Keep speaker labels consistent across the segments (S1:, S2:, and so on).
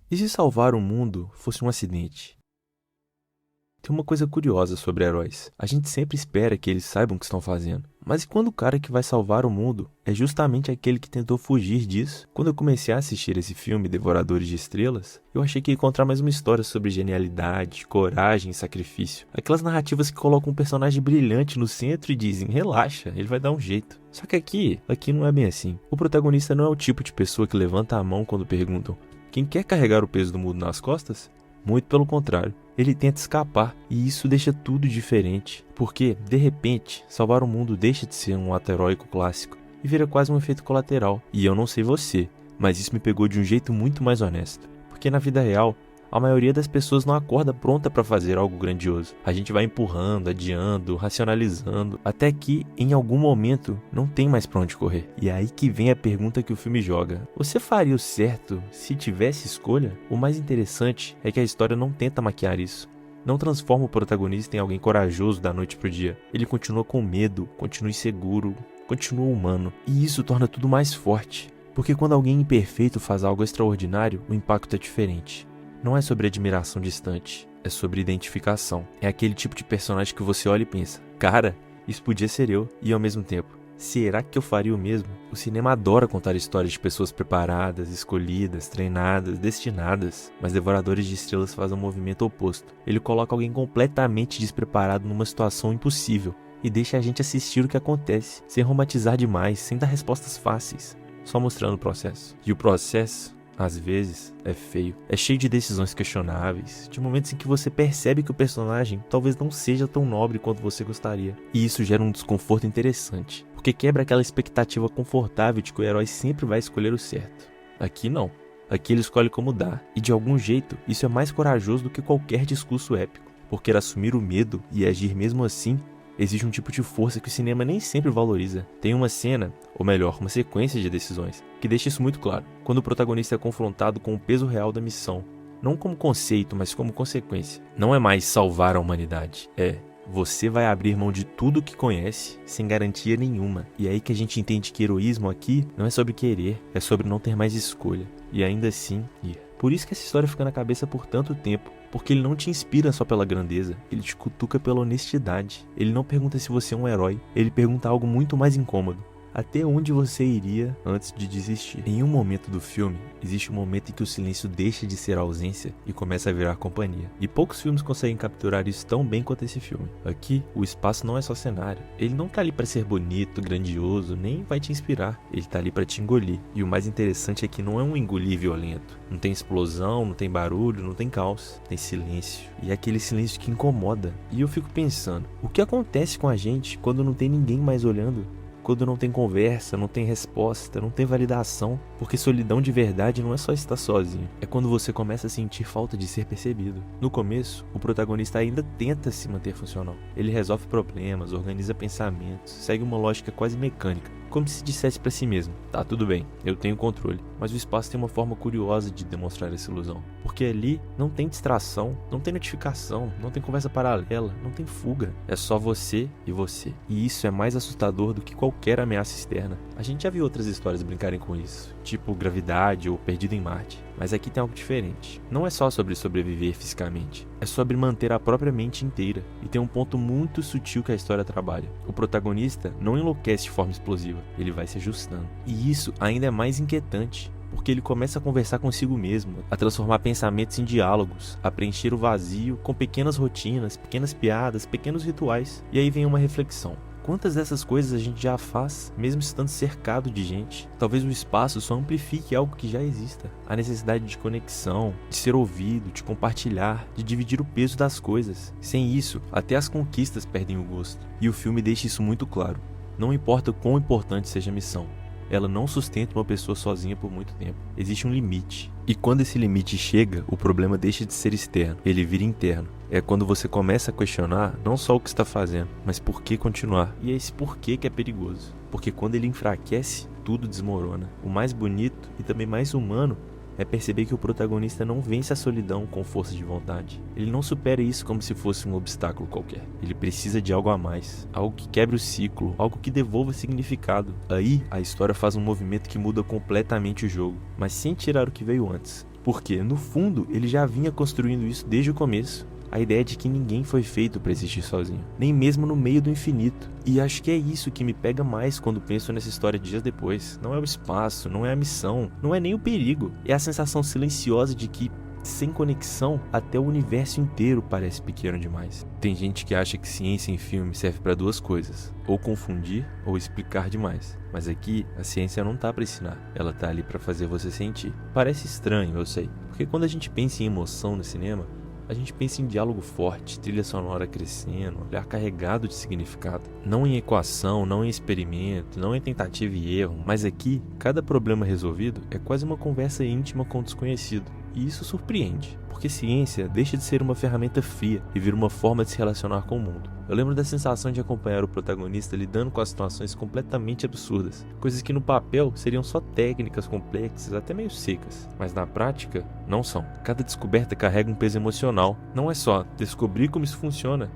S1: E se salvar o mundo fosse um acidente? Tem uma coisa curiosa sobre heróis. A gente sempre espera que eles saibam o que estão fazendo. Mas e quando o cara que vai salvar o mundo é justamente aquele que tentou fugir disso? Quando eu comecei a assistir esse filme, Devoradores de Estrelas, eu achei que ia encontrar mais uma história sobre genialidade, coragem e sacrifício. Aquelas narrativas que colocam um personagem brilhante no centro e dizem, relaxa, ele vai dar um jeito. Só que aqui não é bem assim. O protagonista não é o tipo de pessoa que levanta a mão quando perguntam, quem quer carregar o peso do mundo nas costas? Muito pelo contrário, ele tenta escapar e isso deixa tudo diferente, porque, de repente, salvar o mundo deixa de ser um ato heróico clássico e vira quase um efeito colateral. E eu não sei você, mas isso me pegou de um jeito muito mais honesto, porque na vida real, a maioria das pessoas não acorda pronta para fazer algo grandioso. A gente vai empurrando, adiando, racionalizando, até que, em algum momento, não tem mais pra onde correr. E é aí que vem a pergunta que o filme joga. Você faria o certo se tivesse escolha? O mais interessante é que a história não tenta maquiar isso. Não transforma o protagonista em alguém corajoso da noite pro dia. Ele continua com medo, continua inseguro, continua humano. E isso torna tudo mais forte. Porque quando alguém imperfeito faz algo extraordinário, o impacto é diferente. Não é sobre admiração distante, é sobre identificação. É aquele tipo de personagem que você olha e pensa, cara, isso podia ser eu, e ao mesmo tempo, será que eu faria o mesmo? O cinema adora contar histórias de pessoas preparadas, escolhidas, treinadas, destinadas, mas Devoradores de Estrelas faz um movimento oposto. Ele coloca alguém completamente despreparado numa situação impossível e deixa a gente assistir o que acontece, sem romantizar demais, sem dar respostas fáceis, só mostrando o processo. E o processo, às vezes, é feio. É cheio de decisões questionáveis, de momentos em que você percebe que o personagem talvez não seja tão nobre quanto você gostaria. E isso gera um desconforto interessante, porque quebra aquela expectativa confortável de que o herói sempre vai escolher o certo. Aqui não. Aqui ele escolhe como dá. E de algum jeito, isso é mais corajoso do que qualquer discurso épico, porque assumir o medo e agir mesmo assim exige um tipo de força que o cinema nem sempre valoriza. Tem uma cena, ou melhor, uma sequência de decisões, que deixa isso muito claro. Quando o protagonista é confrontado com o peso real da missão. Não como conceito, mas como consequência. Não é mais salvar a humanidade. Você vai abrir mão de tudo que conhece, sem garantia nenhuma. E é aí que a gente entende que heroísmo aqui não é sobre querer, é sobre não ter mais escolha. E ainda assim, ir. Por isso que essa história fica na cabeça por tanto tempo. Porque ele não te inspira só pela grandeza, ele te cutuca pela honestidade. Ele não pergunta se você é um herói, ele pergunta algo muito mais incômodo. Até onde você iria antes de desistir? Em um momento do filme, existe um momento em que o silêncio deixa de ser ausência e começa a virar companhia. E poucos filmes conseguem capturar isso tão bem quanto esse filme. Aqui, o espaço não é só cenário. Ele não tá ali pra ser bonito, grandioso, nem vai te inspirar. Ele tá ali pra te engolir. E o mais interessante é que não é um engolir violento. Não tem explosão, não tem barulho, não tem caos. Tem silêncio. E é aquele silêncio que incomoda. E eu fico pensando, o que acontece com a gente quando não tem ninguém mais olhando? Quando não tem conversa, não tem resposta, não tem validação, porque solidão de verdade não é só estar sozinho, é quando você começa a sentir falta de ser percebido. No começo, o protagonista ainda tenta se manter funcional. Ele resolve problemas, organiza pensamentos, segue uma lógica quase mecânica, como se dissesse pra si mesmo, tá tudo bem, eu tenho controle. Mas o espaço tem uma forma curiosa de demonstrar essa ilusão, porque ali não tem distração, não tem notificação, não tem conversa paralela, não tem fuga, é só você e você. E isso é mais assustador do que qualquer ameaça externa. A gente já viu outras histórias brincarem com isso, tipo Gravidade ou Perdido em Marte, mas aqui tem algo diferente. Não é só sobre sobreviver fisicamente, é sobre manter a própria mente inteira. E tem um ponto muito sutil que a história trabalha. O protagonista não enlouquece de forma explosiva, ele vai se ajustando. E isso ainda é mais inquietante, porque ele começa a conversar consigo mesmo, a transformar pensamentos em diálogos, a preencher o vazio com pequenas rotinas, pequenas piadas, pequenos rituais. E aí vem uma reflexão. Quantas dessas coisas a gente já faz, mesmo estando cercado de gente? Talvez o espaço só amplifique algo que já exista. A necessidade de conexão, de ser ouvido, de compartilhar, de dividir o peso das coisas. Sem isso, até as conquistas perdem o gosto. E o filme deixa isso muito claro. Não importa quão importante seja a missão, ela não sustenta uma pessoa sozinha por muito tempo. Existe um limite. E quando esse limite chega, o problema deixa de ser externo, ele vira interno. É quando você começa a questionar não só o que está fazendo, mas por que continuar. E é esse porquê que é perigoso. Porque quando ele enfraquece, tudo desmorona. O mais bonito e também mais humano é perceber que o protagonista não vence a solidão com força de vontade. Ele não supera isso como se fosse um obstáculo qualquer. Ele precisa de algo a mais, algo que quebre o ciclo, algo que devolva significado. Aí, a história faz um movimento que muda completamente o jogo, mas sem tirar o que veio antes. Porque, no fundo, ele já vinha construindo isso desde o começo. A ideia de que ninguém foi feito para existir sozinho, nem mesmo no meio do infinito. E acho que é isso que me pega mais quando penso nessa história dias depois. Não é o espaço, não é a missão, não é nem o perigo. É a sensação silenciosa de que, sem conexão, até o universo inteiro parece pequeno demais. Tem gente que acha que ciência em filme serve para duas coisas: ou confundir ou explicar demais. Mas aqui, a ciência não tá para ensinar, ela tá ali para fazer você sentir. Parece estranho, eu sei, porque quando a gente pensa em emoção no cinema, a gente pensa em diálogo forte, trilha sonora crescendo, olhar carregado de significado. Não em equação, não em experimento, não em tentativa e erro. Mas aqui, cada problema resolvido é quase uma conversa íntima com o desconhecido. E isso surpreende, porque ciência deixa de ser uma ferramenta fria e vira uma forma de se relacionar com o mundo. Eu lembro da sensação de acompanhar o protagonista lidando com as situações completamente absurdas, coisas que no papel seriam só técnicas complexas, até meio secas, mas na prática não são. Cada descoberta carrega um peso emocional. Não é só descobrir como isso funciona,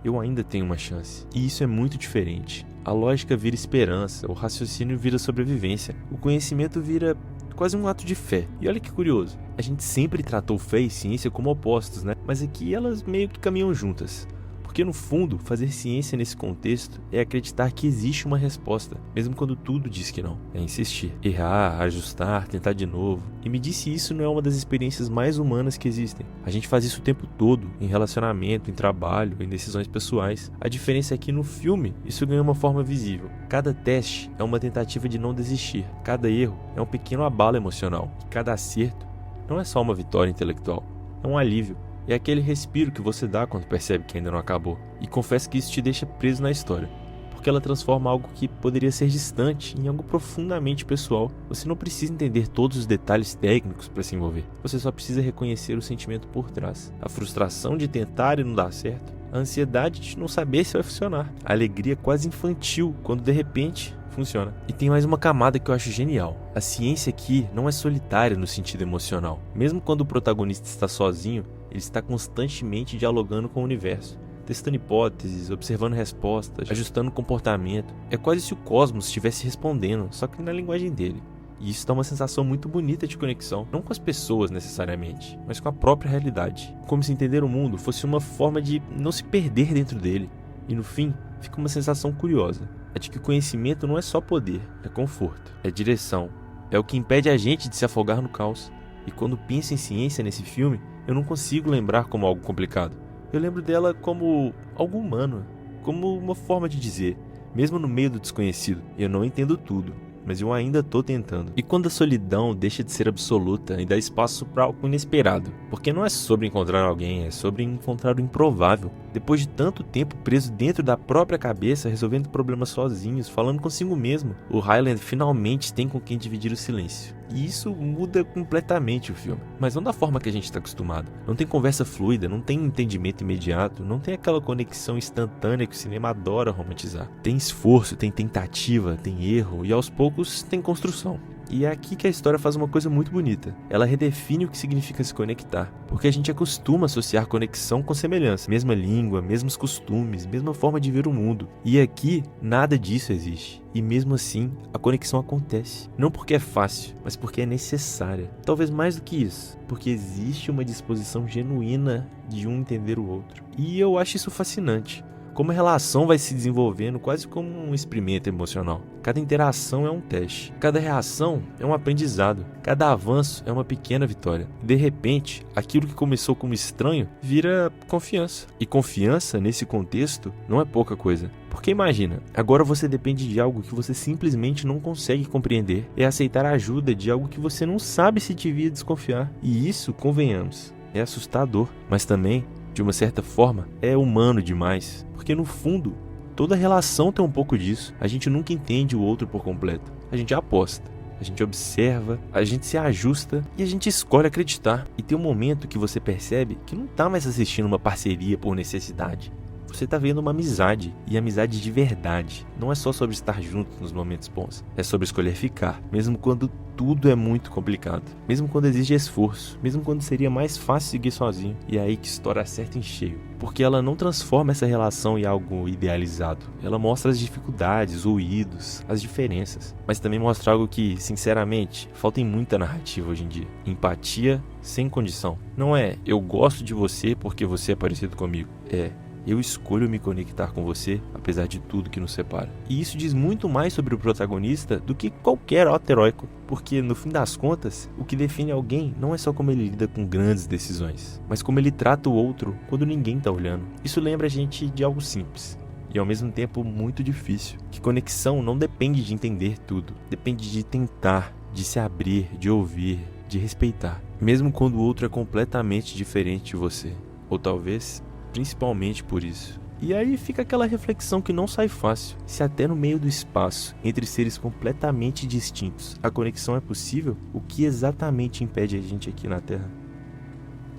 S1: eu ainda tenho uma chance. E isso é muito diferente. A lógica vira esperança, o raciocínio vira sobrevivência, o conhecimento vira quase um ato de fé. E olha que curioso, a gente sempre tratou fé e ciência como opostos, né? Mas aqui elas meio que caminham juntas. Porque no fundo, fazer ciência nesse contexto é acreditar que existe uma resposta, mesmo quando tudo diz que não. É insistir, errar, ajustar, tentar de novo. E me diz se isso não é uma das experiências mais humanas que existem. A gente faz isso o tempo todo, em relacionamento, em trabalho, em decisões pessoais. A diferença é que no filme, isso ganha uma forma visível. Cada teste é uma tentativa de não desistir. Cada erro é um pequeno abalo emocional. Cada acerto não é só uma vitória intelectual, é um alívio. É aquele respiro que você dá quando percebe que ainda não acabou. E confesso que isso te deixa preso na história, porque ela transforma algo que poderia ser distante em algo profundamente pessoal. Você não precisa entender todos os detalhes técnicos para se envolver. Você só precisa reconhecer o sentimento por trás. A frustração de tentar e não dar certo. A ansiedade de não saber se vai funcionar. A alegria quase infantil quando de repente funciona. E tem mais uma camada que eu acho genial. A ciência aqui não é solitária no sentido emocional. Mesmo quando o protagonista está sozinho, ele está constantemente dialogando com o universo, testando hipóteses, observando respostas, ajustando o comportamento. É quase se o cosmos estivesse respondendo, só que na linguagem dele. E isso dá uma sensação muito bonita de conexão, não com as pessoas necessariamente, mas com a própria realidade. Como se entender o mundo fosse uma forma de não se perder dentro dele. E no fim, fica uma sensação curiosa. É de que o conhecimento não é só poder, é conforto, é direção. É o que impede a gente de se afogar no caos. E quando penso em ciência nesse filme, eu não consigo lembrar como algo complicado. Eu lembro dela como algo humano, como uma forma de dizer, mesmo no meio do desconhecido, eu não entendo tudo, mas eu ainda tô tentando. E quando a solidão deixa de ser absoluta e dá espaço para algo inesperado, porque não é sobre encontrar alguém, é sobre encontrar o improvável. Depois de tanto tempo preso dentro da própria cabeça, resolvendo problemas sozinhos, falando consigo mesmo, o Hyland finalmente tem com quem dividir o silêncio. E isso muda completamente o filme, mas não da forma que a gente está acostumado. Não tem conversa fluida, não tem entendimento imediato, não tem aquela conexão instantânea que o cinema adora romantizar. Tem esforço, tem tentativa, tem erro e aos poucos tem construção. E é aqui que a história faz uma coisa muito bonita. Ela redefine o que significa se conectar, porque a gente acostuma associar conexão com semelhança. Mesma língua, mesmos costumes, mesma forma de ver o mundo. E aqui, nada disso existe. E mesmo assim, a conexão acontece. Não porque é fácil, mas porque é necessária. Talvez mais do que isso, porque existe uma disposição genuína de um entender o outro. E eu acho isso fascinante. Como a relação vai se desenvolvendo quase como um experimento emocional. Cada interação é um teste, cada reação é um aprendizado, cada avanço é uma pequena vitória. De repente, aquilo que começou como estranho vira confiança. E confiança, nesse contexto, não é pouca coisa. Porque imagina, agora você depende de algo que você simplesmente não consegue compreender. É aceitar a ajuda de algo que você não sabe se devia desconfiar. E isso, convenhamos, é assustador, mas também, de uma certa forma, é humano demais. Porque no fundo, toda relação tem um pouco disso. A gente nunca entende o outro por completo. A gente aposta, a gente observa, a gente se ajusta e a gente escolhe acreditar. E tem um momento que você percebe que não tá mais assistindo uma parceria por necessidade. você tá vendo uma amizade, e amizade de verdade. Não é só sobre estar junto nos momentos bons, é sobre escolher ficar, mesmo quando tudo é muito complicado, mesmo quando exige esforço, mesmo quando seria mais fácil seguir sozinho. E é aí que a história acerta em cheio, porque ela não transforma essa relação em algo idealizado, ela mostra as dificuldades, ruídos, as diferenças, mas também mostra algo que, sinceramente, falta em muita narrativa hoje em dia: empatia sem condição. Não é eu gosto de você porque você é parecido comigo, é eu escolho me conectar com você, apesar de tudo que nos separa. E isso diz muito mais sobre o protagonista do que qualquer ato heróico, porque no fim das contas, o que define alguém não é só como ele lida com grandes decisões, mas como ele trata o outro quando ninguém tá olhando. Isso lembra a gente de algo simples e ao mesmo tempo muito difícil, que conexão não depende de entender tudo, depende de tentar, de se abrir, de ouvir, de respeitar, mesmo quando o outro é completamente diferente de você, ou talvez principalmente por isso. E aí fica aquela reflexão que não sai fácil: se até no meio do espaço, entre seres completamente distintos, a conexão é possível, o que exatamente impede a gente aqui na Terra?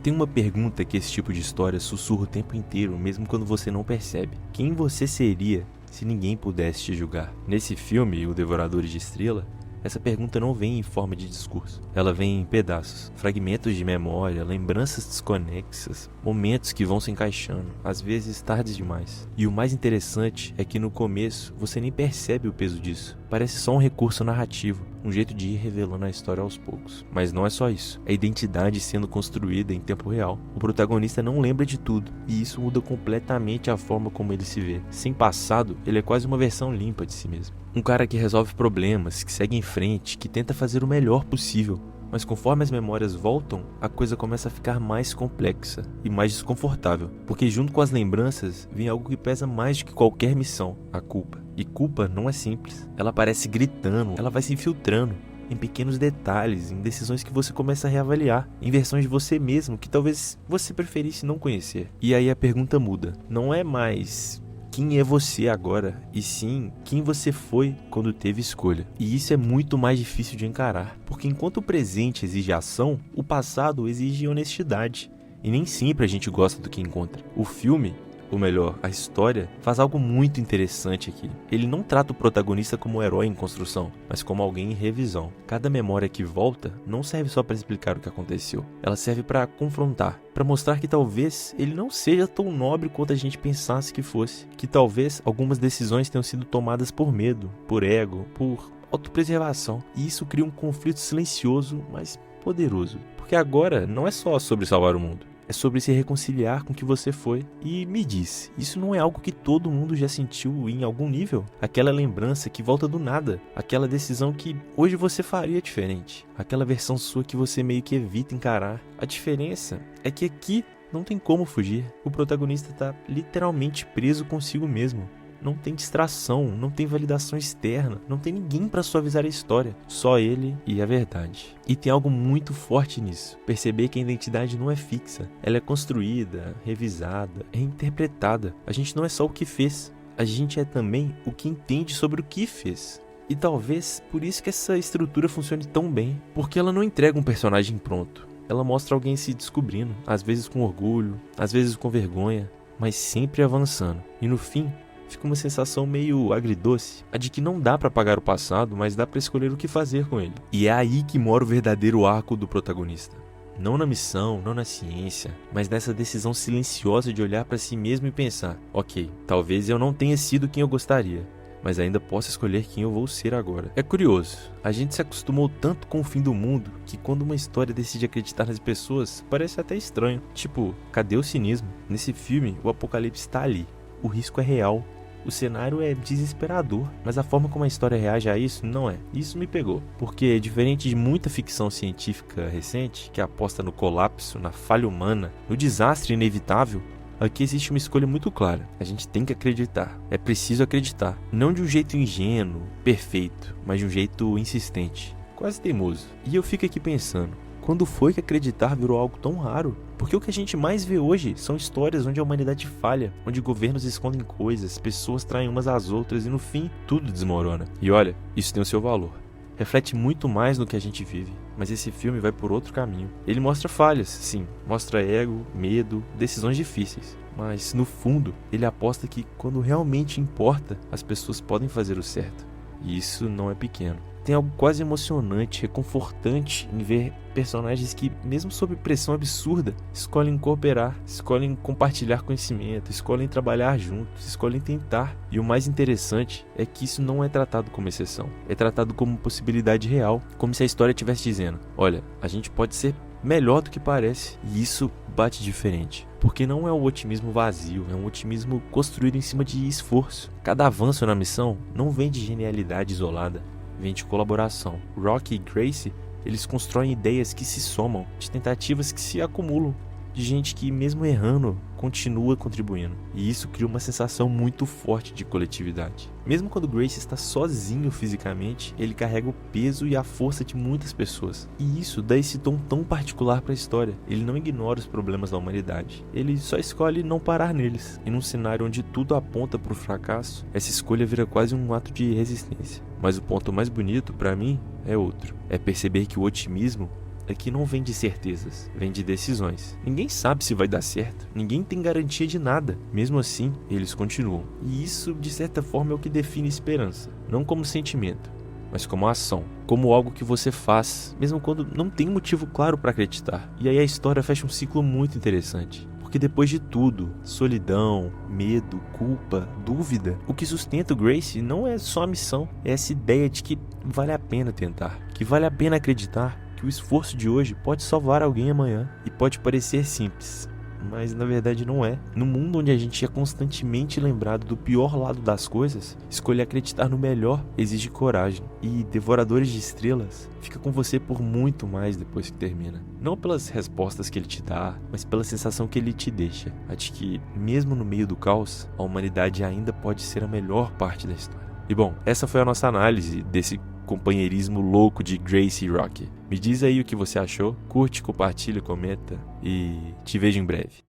S1: Tem uma pergunta que esse tipo de história sussurra o tempo inteiro, mesmo quando você não percebe: quem você seria se ninguém pudesse te julgar? Nesse filme, O Devorador de Estrela, essa pergunta não vem em forma de discurso. Ela vem em pedaços, fragmentos de memória, lembranças desconexas, momentos que vão se encaixando, às vezes tardes demais. E o mais interessante é que no começo você nem percebe o peso disso. Parece só um recurso narrativo, um jeito de ir revelando a história aos poucos. Mas não é só isso. É a identidade sendo construída em tempo real. O protagonista não lembra de tudo, e isso muda completamente a forma como ele se vê. Sem passado, ele é quase uma versão limpa de si mesmo. Um cara que resolve problemas, que segue em frente, que tenta fazer o melhor possível. Mas conforme as memórias voltam, a coisa começa a ficar mais complexa e mais desconfortável, porque junto com as lembranças vem algo que pesa mais do que qualquer missão: a culpa. E culpa não é simples. Ela aparece gritando, ela vai se infiltrando em pequenos detalhes, em decisões que você começa a reavaliar, em versões de você mesmo que talvez você preferisse não conhecer. E aí a pergunta muda. Não é mais quem é você agora, e sim quem você foi quando teve escolha. E isso é muito mais difícil de encarar, porque enquanto o presente exige ação, o passado exige honestidade. E nem sempre a gente gosta do que encontra. O filme, ou melhor, a história, faz algo muito interessante aqui. Ele não trata o protagonista como um herói em construção, mas como alguém em revisão. Cada memória que volta não serve só para explicar o que aconteceu. Ela serve para confrontar, para mostrar que talvez ele não seja tão nobre quanto a gente pensasse que fosse. Que talvez algumas decisões tenham sido tomadas por medo, por ego, por autopreservação. E isso cria um conflito silencioso, mas poderoso. Porque agora não é só sobre salvar o mundo. É sobre se reconciliar com o que você foi. E me diz, isso não é algo que todo mundo já sentiu em algum nível? Aquela lembrança que volta do nada, aquela decisão que hoje você faria diferente, aquela versão sua que você meio que evita encarar. A diferença é que aqui não tem como fugir. O protagonista está literalmente preso consigo mesmo. Não tem distração, não tem validação externa, não tem ninguém para suavizar a história, só ele e a verdade. E tem algo muito forte nisso: perceber que a identidade não é fixa, ela é construída, revisada, reinterpretada. A gente não é só o que fez, a gente é também o que entende sobre o que fez. E talvez por isso que essa estrutura funcione tão bem, porque ela não entrega um personagem pronto. Ela mostra alguém se descobrindo, às vezes com orgulho, às vezes com vergonha, mas sempre avançando. E no fim, fica uma sensação meio agridoce, a de que não dá pra apagar o passado, mas dá pra escolher o que fazer com ele. E é aí que mora o verdadeiro arco do protagonista. Não na missão, não na ciência, mas nessa decisão silenciosa de olhar pra si mesmo e pensar: ok, talvez eu não tenha sido quem eu gostaria, mas ainda posso escolher quem eu vou ser agora. É curioso, a gente se acostumou tanto com o fim do mundo que quando uma história decide acreditar nas pessoas, parece até estranho. Tipo, cadê o cinismo? Nesse filme, o apocalipse tá ali, o risco é real. O cenário é desesperador, mas a forma como a história reage a isso não é. Isso me pegou, porque diferente de muita ficção científica recente, que aposta no colapso, na falha humana, no desastre inevitável, aqui existe uma escolha muito clara. A gente tem que acreditar. É preciso acreditar. Não de um jeito ingênuo, perfeito, mas de um jeito insistente, quase teimoso. E eu fico aqui pensando, quando foi que acreditar virou algo tão raro? Porque o que a gente mais vê hoje são histórias onde a humanidade falha, onde governos escondem coisas, pessoas traem umas às outras e no fim, tudo desmorona. E olha, isso tem o seu valor. Reflete muito mais no que a gente vive, mas esse filme vai por outro caminho. Ele mostra falhas, sim, mostra ego, medo, decisões difíceis, mas no fundo ele aposta que quando realmente importa, as pessoas podem fazer o certo. E isso não é pequeno. Tem algo quase emocionante, reconfortante em ver personagens que, mesmo sob pressão absurda, escolhem cooperar, escolhem compartilhar conhecimento, escolhem trabalhar juntos, escolhem tentar. E o mais interessante é que isso não é tratado como exceção, é tratado como possibilidade real, como se a história estivesse dizendo: olha, a gente pode ser melhor do que parece. E isso bate diferente, porque não é um otimismo vazio, é um otimismo construído em cima de esforço. Cada avanço na missão não vem de genialidade isolada, vem de colaboração. Rocky e Gracie, eles constroem ideias que se somam, de tentativas que se acumulam, de gente que, mesmo errando, continua contribuindo. E isso cria uma sensação muito forte de coletividade. Mesmo quando Gracie está sozinho fisicamente, ele carrega o peso e a força de muitas pessoas. E isso dá esse tom tão particular para a história. Ele não ignora os problemas da humanidade, ele só escolhe não parar neles. E num cenário onde tudo aponta para o fracasso, essa escolha vira quase um ato de resistência. Mas o ponto mais bonito, para mim, é outro. É perceber que o otimismo aqui não vem de certezas, vem de decisões. Ninguém sabe se vai dar certo, ninguém tem garantia de nada. Mesmo assim, eles continuam. E isso, de certa forma, é o que define esperança. Não como sentimento, mas como ação. Como algo que você faz, mesmo quando não tem motivo claro para acreditar. E aí a história fecha um ciclo muito interessante. Porque depois de tudo, solidão, medo, culpa, dúvida, o que sustenta o Gracie não é só a missão, é essa ideia de que vale a pena tentar, que vale a pena acreditar, que o esforço de hoje pode salvar alguém amanhã. E pode parecer simples, mas na verdade não é. No mundo onde a gente é constantemente lembrado do pior lado das coisas, escolher acreditar no melhor exige coragem. E Devoradores de Estrelas fica com você por muito mais depois que termina. Não pelas respostas que ele te dá, mas pela sensação que ele te deixa. A de que, mesmo no meio do caos, a humanidade ainda pode ser a melhor parte da história. E bom, essa foi a nossa análise desse companheirismo louco de Gracie e Rocky. Me diz aí o que você achou, curte, compartilha, comenta e te vejo em breve.